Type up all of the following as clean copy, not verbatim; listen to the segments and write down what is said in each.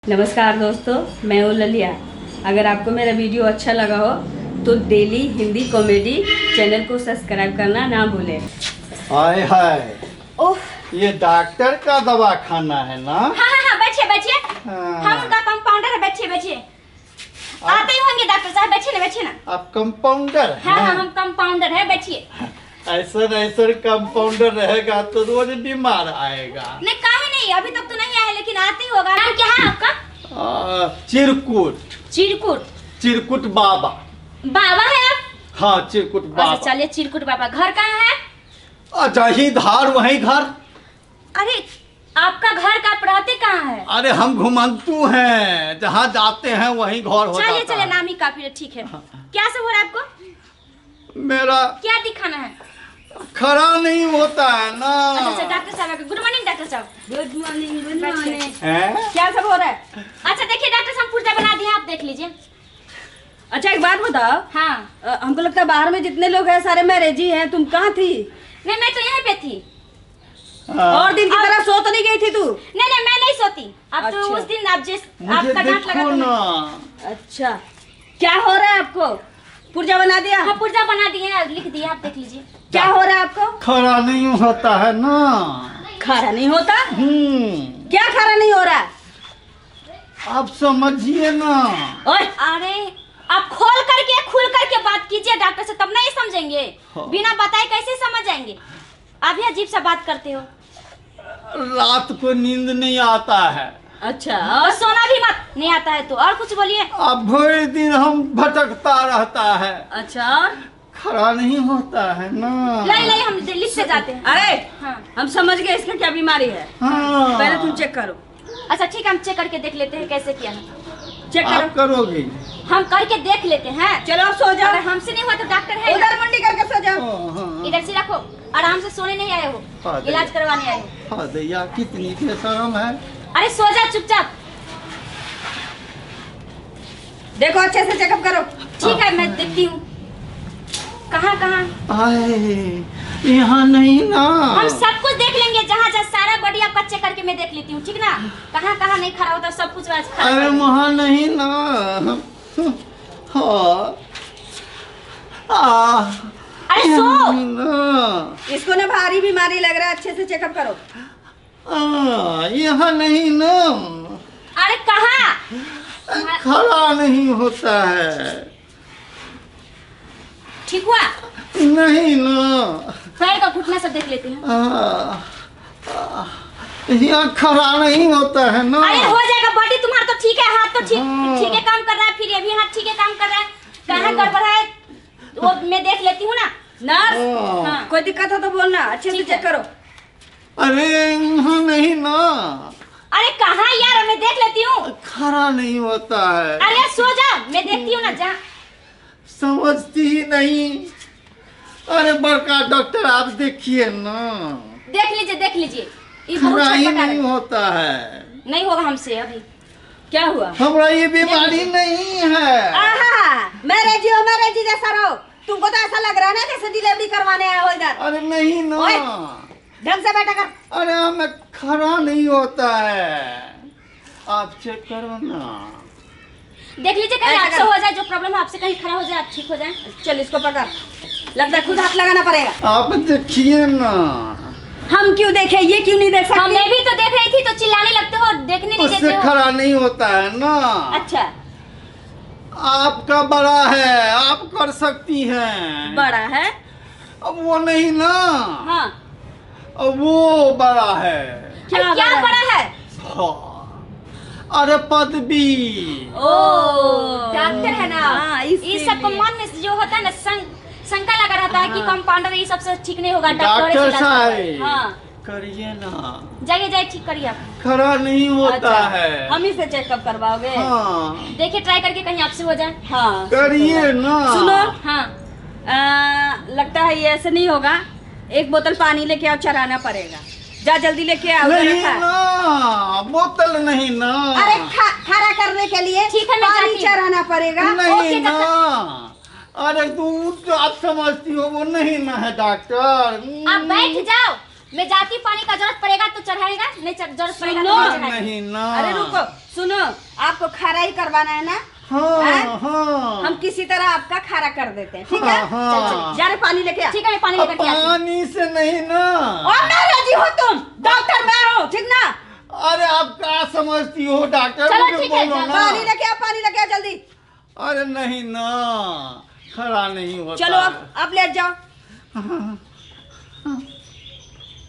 नमस्कार दोस्तों, मैं हूँ ललिया। अगर आपको मेरा वीडियो अच्छा लगा हो तो डेली हिंदी कॉमेडी चैनल को सब्सक्राइब करना ना भूलें। हाय हाय, ओह, ये डॉक्टर का दवा खाना है ना? हाँ, बैठिए बैठिए। हाँ। हम उनका कंपाउंडर है, बैठिए बैठिए। आते ही होंगे डॉक्टर साहब, बैठिए ना। आप कंपाउंडर हाँ, हैं? हम कंपाउंडर है, बैठिए। ऐसा कंपाउंडर रहेगा तो रोज बीमार आएगा। नहीं, काहे नहीं, अभी तक तो नहीं आया, लेकिन आते ही होगा। नाम क्या है आपका? चिरकुट चिरकुट चिरकुट बाबा। बाबा है आप? हाँ, चिरकुट अच्छा, बाबा। चलिए चिरकुट बाबा। घर कहाँ है? जही धार वही घर। अरे, आपका घर का आप रहते कहाँ है? अरे हम घुमंतु हैं, जहाँ जाते हैं वही घर हो चलिए जाता चलिए, है। नाम ही काफी है, ठीक है। क्या सब हो रहा है आपको? मेरा क्या दिखाना है? खरा नहीं होता है ना। अच्छा, डॉक्टर साहब, गुड मॉर्निंग डॉक्टर साहब। Good morning. गुड बैठिए। मॉर्निंग। हैं? क्या सब हो रहा है? अच्छा देखिए डॉक्टर साहब, पुर्जा बना दिए, आप देख लीजिए। अच्छा, एक बात बताओ। हाँ, हमको लगता है बाहर में जितने लोग हैं सारे मैरिज ही हैं। तुम कहाँ थी? नहीं मैं तो यहाँ पे थी। और दिन की तरह सो तो नहीं गई थी तू? नहीं मैं नहीं सोती। अब तो अच्छा। उस दिन आप मुझे आपका डांट लगा देखो तो ना। अच्छा, क्या हो रहा है आपको? पुर्जा बना दिया? हाँ, पुर्जा बना दिए हैं, लिख दिए, आप देख लीजिए। क्या हो रहा है आपको? खरा नहीं होता है ना। खारा नहीं होता? क्या खारा नहीं हो रहा? आप समझिए ना। ओए, अरे, आप खोल करके खुल करके बात कीजिए डॉक्टर से, तब नहीं समझेंगे। हाँ। बिना बताए कैसे समझ जाएंगे? आप ही अजीब सा बात करते हो। रात को नींद नहीं आता है। अच्छा, और सोना भी मत नहीं आता है तो और कुछ बोलिए। अब भर दिन हम भटकता रहता है। अच्छा। खरा नहीं होता है ना। नहीं हम लिफ्ट से जाते हैं। अरे, हाँ। हम समझ गए इसका क्या बीमारी है। हाँ। पहले तुम चेक करो। अच्छा ठीक है, हम चेक करके देख लेते हैं कैसे किया है। चेक आप करो। करोगे? हम करके देख लेते हैं। चलो अब सो जाओ। अगर हमसे नहीं हुआ तो डॉक्टर है उधर मंडी करके सो जाओ। हाँ, इधर से रखो। आराम से सोने नहीं आए हो, हाँ, इलाज करवाने आए हो। हाँ दैया, कितनी बेशरम है। अरे सो जा चुपचाप। देखो, अच्छे से चेकअप करो। ठीक है, मैं देखती हूँ। कहाँ आए, यहाँ नहीं ना। हम सब कुछ देख लेंगे, जहाँ जहाँ सारा बॉडी आपका चेक करके मैं देख लेती हूँ, ठीक ना? कहाँ नहीं खड़ा होता, सब कुछ आज खड़ा अरे कर देंगे। वहाँ नहीं ना। हाँ। अरे सो। ना। इसको ना भारी बीमारी लग रहा है, अच्छे से चेकअप करो। यहाँ नहीं ना। अरे कहाँ? खड़ा नहीं होता है। ठीक हुआ? नहीं ना। पैर का घुटना सब देख लेते हैं। यहाँ खड़ा नहीं होता है ना। अरे हो जाएगा, बॉडी तुम्हारा तो ठीक है, हाथ तो हाँ। ठीक है काम कर रहा है, फिर ये भी हाथ ठीक है काम कर रहा है। कहाँ गड़बड़ है वो मैं देख लेती हूँ ना। नर्स, हाँ। कोई दिक्कत हो तो बोलना, अच्छे से ठीक है। चेक करो। अरे यहाँ नहीं ना। अरे कहाँ यार, मैं देख लेती हूँ। खड़ा नहीं होता है। अरे सो जा, मैं देखती हूँ ना, जा। समझती ही नहीं। अरे बड़का डॉक्टर, आप देखिए ना। देख लीजिए। ये बहुत खड़ा ही छटपटा नहीं है। होता है। नहीं होगा हमसे अभी। क्या हुआ? हमरा ये बीमारी नहीं है। आहा, मैरिज जैसा रहो। तुमको तो ऐसा लग रहा है ना जैसे डिलीवरी करवाने आए हो इधर। अरे नहीं ना। ओए। ढंग से बैठा कर। अरे हमें खड़ा नहीं होता है। आप चेक करो ना। देख लीजिए कहीं ऐसा आपसे कर। हो जाए, जो प्रॉब्लम है आपसे कहीं खड़ा हो जाए, आप ठीक हो जाए। चल इसको पकड़। लगता है खुद हाथ लगाना पड़ेगा। आप देखिए ना। हम क्यों देखे, ये क्यों नहीं देख सकते? मैं भी तो देख रही थी, तो चिल्लाने लगते हो, देखने नहीं देते उससे हो। खड़ा नहीं होता है ना। अच्छा, आपका बड़ा है, आप कर सकती हैं। बड़ा है। अब वो नहीं ना। हाँ, अब वो बड़ा है। अरे क्या बड़ा है? हाँ। अरे पदवी। ओ, डॉक्टर है ना। हाँ, ये सबको मन में जो होता है ना, शंका लगा रहता है कि कंपाउंडर ये सबसे ठीक नहीं होगा, डॉक्टर ही डॉक्टर इलाज करेगा। साहब, हाँ, करिए ना। जाइए ठीक करिए आप। खड़ा नहीं होता अच्छा, है। हम ही से चेकअप करवाओगे? हाँ, देखिए ट्राई करके कहीं आपसे हो जाए। हाँ, करिए ना। सुनो। हाँ, लगता है ये ऐसे नहीं होगा। एक बोतल पानी लेके आओ, चढ़ाना पड़ेगा। जा जल्दी लेके आओ। उधर नहीं रखा है। ना, बोतल नहीं ना। अरे खड़ा करने के लिए ठीक है, मैं पानी जाती हूँ। चढ़ाना पड़ेगा। नहीं ओके, ना। अरे दूध तो आप समझती हो, वो नहीं ना है डॉक्टर। आप बैठ जाओ। मैं जाती पानी का जरूरत पड़ेगा तो चढ़ाएगा, नहीं जरूरत पड़ेगा तो सुनो। नहीं चढ़ाएगा। नहीं ना। अरे रुको, सुनो, आपको खारा ही करवाना है ना? हाँ हाँ। हम किसी तरह आपका खारा कर देते हैं, ठीक है? हाँ, चल, हाँ। चल, जा रे पानी लेके आ। ठीक है मैं पानी लेकर के आती हूँ। पानी से नहीं ना। और मैं राजी हो, तुम डॉक्टर मैं हूँ, ठीक ना? अरे आप क्या समझती हो डॉक्टर? चलो, मुझे ठीक है, बोलो ना। पानी लेके आ, पानी लेके आ जल्दी। अरे नहीं ना, खड़ा नहीं होता। चलो अब लेट जाओ,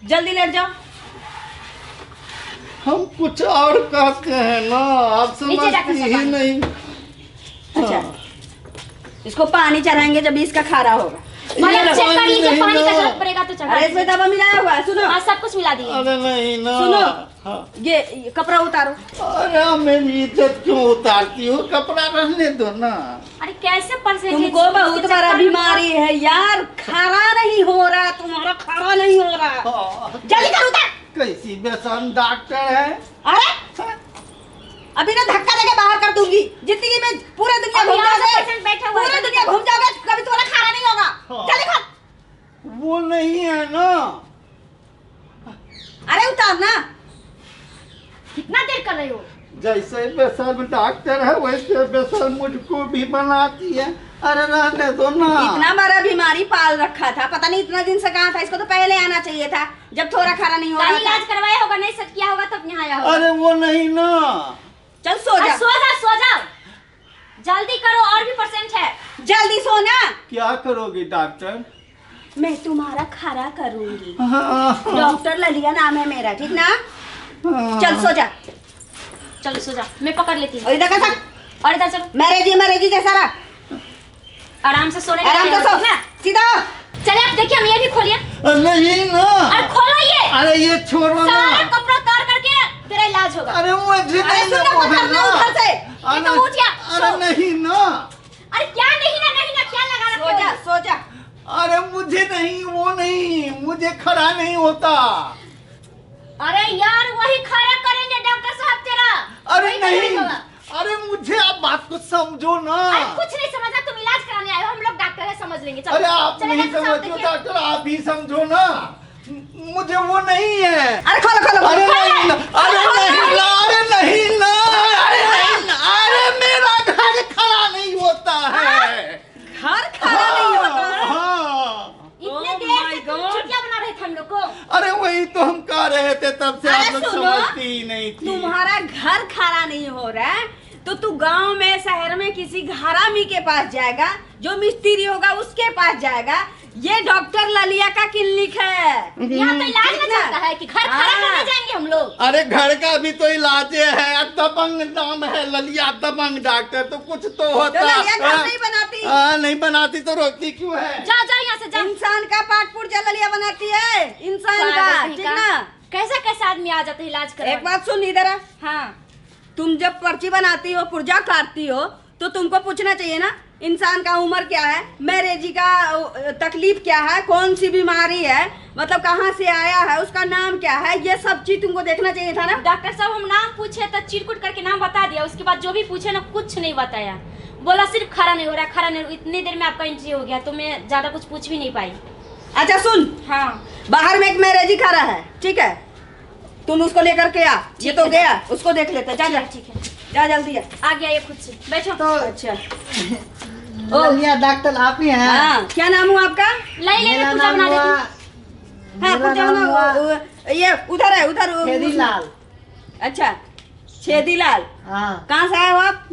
जल्दी लेट जाओ। हम कुछ और कहते हैं ना, आप नीचे जाकर समझती से ही पानी। नहीं। अच्छा, हाँ। इसको पानी चढ़ाएंगे जब इसका खारा होगा। मतलब ये चेक कर लीजिए, नहीं पानी का ना। जरूरत पड़ेगा तो चढ़ा अरे इसमें दीजिए। दवा मिलाया हुआ है, सुनो। हाँ सब कुछ मिला दिए। अरे नहीं ना। सुनो। हाँ। ये कपड़ा उतारो। अरे मेरी इज्जत क्यों उतारती हो? कपड़ा रहने दो ना। अरे कैसे परसेंटेज? तुमको बहुत बड़ा बीमारी है यार, खारा नहीं हो रहा, तुम्हारा खारा नहीं हो रहा। हाँ। जल्दी कर उतार। कैसी बेसन डॉक्टर है? अरे अभी ना धक्का देके बाहर कर दूंगी। जिंदगी में पूरे दुनिया अभी घूम यहाँ से जाओगे, पेशेंट बैठा हुआ है। पूरे दुनिया घूम जाओगे, कभी तुम्हारा खारा नहीं होगा। हाँ। जल्दी कर। वो नहीं है ना। अरे उतार ना। कितना देर कर रहे हो? जैसे बेसन डॉक्टर है वैसे बेसन मुझको भी बनाती है। अरे रहने दो ना। इतना बड़ा बीमारी पाल रखा था, पता नहीं इतना दिन से कहाँ था। इसको तो पहले आना चाहिए था, जब थोड़ा खारा नहीं हो कहीं रहा था। इलाज करवाया होगा, नहीं सेट किया होगा तब यहाँ आया होगा। अरे वो नहीं ना। चल सो जा, सो जा सो जा, जल्दी करो और भी पेशेंट है। जल्दी सो ना। क्या करोगी डॉक्टर? मैं तुम्हारा खारा करूंगी। हाँ, डॉक्टर ललिया नाम है मेरा, ठीक ना? हाँ। चल सो जा। चलो सो जा, मैं पकड़ लेती हूँ। और इधर का और इधर चलो, मैरेजी जैसा रहा। आराम से सोने आराम से सो ना। सीधा। चले आप देखिए, हम ये भी खोलिए। नहीं ना। अरे खोलो ये, अरे ये छोड़ो ना। सारा कपड़ा उतार करके तेरा इलाज होगा। अरे मुझे अरे नहीं सुनो, वो है पकड़ ना उधर से। ये तो उठ गया, अरे सो। नहीं ना। अरे क्या नहीं ना क्या लगा सो रखे जा, हो? सो जा। अरे मुझे नहीं, वो नहीं, मुझे खड़ा नहीं होता। अरे यार वही खड़ा करेंगे डॉक्टर साहब तेरा। अरे वही नहीं। करेंगे होगा। अरे मुझे आप बात को समझो ना। अरे कुछ नहीं समझा, तुम इलाज कराने आए हो, हम लोग डॉक्टर है, समझ लेंगे। चलो अरे आप चले नहीं डॉक्टर साहब, समझो देखिए। डॉक्टर, आप ही समझो ना। मुझे वो नहीं है। अरे खोलो खोलो अरे खोलो। नहीं ना, अरे नहीं ना, अरे नहीं ना, अरे नहीं ना, अरे मेरा घर खड़ा नहीं होता है। घर खारा नहीं होता। हाँ। इतने Oh देर my से तुम God. छुट्टियां बना रहे थे हम लोग को। अरे वही तो हम कह रहे थे, तब से अरे आप लोग सुनो, समझती ही नहीं थी। तुम्हारा घर खारा नहीं हो रहा है तो तू गांव में शहर में किसी घरामी के पास जाएगा, जो मिस्त्री होगा उसके पास जाएगा। ये डॉक्टर ललिया का क्लिनिक है। यहाँ तो इलाज में चलता है कि घर खड़ा हाँ। करने जाएंगे हम लोग। अरे घर का भी तो इलाज है, दबंग नाम है ललिया दबंग डॉक्टर, तो कुछ तो होता। तो ललिया घर नहीं बनाती। नहीं बनाती तो रोकती क्यों है? जाओ जाओ यहाँ से जाओ। इंसान का पाट पुर्जा ललिया बनाती है, इंसान का, पागल ठीक का। ना? कैसा कैसा आदमी आ जाते हैं इलाज करने। एक बात सुन इधर आ। हाँ, तुम जब पर्ची बनाती हो, पुर्जा काटती हो, तो तुमको पूछना चाहिए ना इंसान का उम्र क्या है, मैरेजी का तकलीफ क्या है, कौन सी बीमारी है, मतलब कहाँ से आया है, उसका नाम क्या है, ये सब चीज तुमको देखना चाहिए था ना। डॉक्टर साहब हम नाम पूछे तो चिरकुट करके नाम बता दिया, उसके बाद जो भी पूछे ना कुछ नहीं बताया, बोला सिर्फ खड़ा नहीं हो रहा, खड़ा नहीं। इतनी देर में आपका एंट्री हो गया तो मैं ज्यादा कुछ पूछ भी नहीं पाई। अच्छा सुन, हाँ बाहर में एक मैरेजी खड़ा है, ठीक है, तुम उसको लेकर के आ। ये तो गया, उसको देख लेते। जा जा, ठीक है, जा जल्दी आ। आ गया ये खुद से, बैठो। तो अच्छा ललिया डॉक्टर आप ही हैं? हाँ, क्या नाम हुआ आपका? लाई ले मेरा पूजा नाम बना हुआ हाँ मेरा पूछो नाम हुआ ना, ये उधर है, उधर। छेदीलाल। अच्छा छेदीलाल, हाँ, कहाँ से आए हो आप?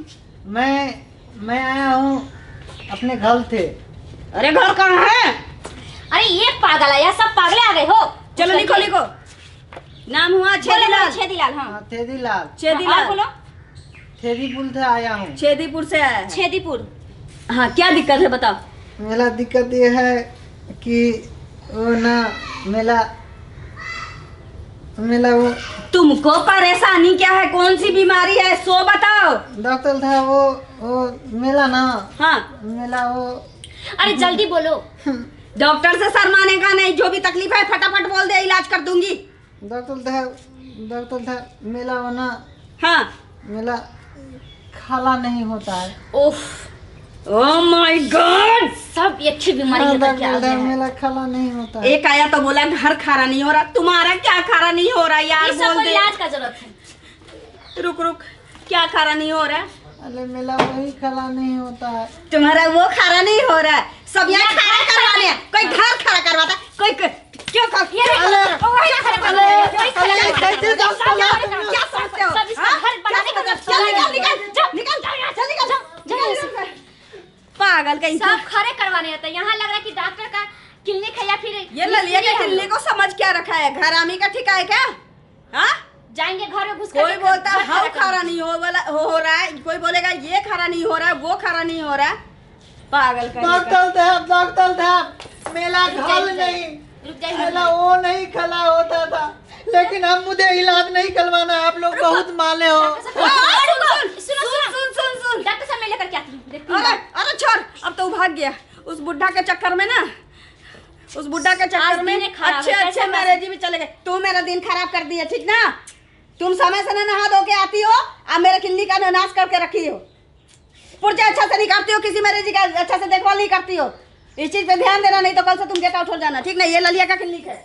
मैं आया हूँ अपने घर से। अरे घर कहाँ है? अरे ये पागल है, यह सब पागले आ गए हो। चलो लिखो लिखो, नाम हुआ छेदीलाल। छेदीलाल। हाँ हाँ, छेदीलाल। और छेदीलाल बोलो। छेदीपुर से आया हूँ। छेदीपुर से आया है। छेदीपुर। हाँ क्या दिक्कत है बताओ। मेरा दिक्कत ये है कि वो ना मेला वो तुमको परेशानी क्या है, कौन सी बीमारी है, सो बताओ। डॉक्टर था वो मेला ना हाँ मेला वो अरे जल्दी बोलो। डॉक्टर से शर्माने का नहीं, जो भी तकलीफ है फटाफट बोल दे, इलाज कर दूंगी। डॉक्टर था मेला वो ना हाँ मेला खाला नहीं होता है। ओफ, ओह माय गॉड, सब एक ही बीमारी लेकर के आ गए हैं। मेरा खाना नहीं होता है। एक आया तो बोला घर खारा नहीं हो रहा, तुम्हारा क्या खारा नहीं हो रहा यार? इस सब बोल को दे। इलाज का जरूरत है। रुक रुक, क्या खारा नहीं हो रहा है? अरे मेरा वही खाना नहीं होता है। तुम्हारा वो खारा नहीं हो रहा है, सब यहाँ खारा करवाने हैं। कोई घर खारा करवाता है, कोई क्यों ये देखो, वही खड़ा कर रहे हैं, वही खड़ा कर रहे हैं। कैसे सब डॉक्टर यहाँ लोग पर क्या समझते हो? सब इसका हाँ? घर बनाने का चल निकल निकल निकल चल निकल। पागल कहीं सब खड़े करवाने आता है। यहाँ लग रहा है कि डॉक्टर का क्लिनिक है या फिर ये ललिया के किले को समझ क्या रखा है? घर आमी का ठिका है क्या? हाँ, जाएंगे घर में घुस कोई करके बोलता घर हाउ खड़ा खारा नहीं हो रहा है, कोई बोलेगा ये खारा नहीं हो रहा है, वो खारा नहीं हो रहा है। पागल कहीं का। डॉक्टर साहब मेरा घर नहीं, रुक जाइए। मेरा वो नहीं खला होता था, लेकिन अब मुझे इलाज नहीं करवाना। आप लोग बहुत माले हो। सुन डॉक्टर साहब मैं लेकर के आती हूँ, देखती हूँ। अरे अरे छोड़, अब तो भाग गया उस बुढ़ा के चक्कर में ना, उस बुढ़ा के चक्कर आज में। दिन खराब है, अच्छे कैसे अच्छे मैरिज भी चले गए, तू मेरा दिन खराब कर दिया, ठीक ना? तुम समय से नहा धो के आती हो, अब मेरे किल्ली का नाश करके रखी हो, पुर्जा अच्छा से नहीं करती हो, किसी मैरिज का अच्छा से देखभाल नहीं करती हो। इस चीज पे ध्यान देना, नहीं तो कल से तुम गेट आउट हो जाना, ठीक ना? ये ललिया का क्लिनिक है।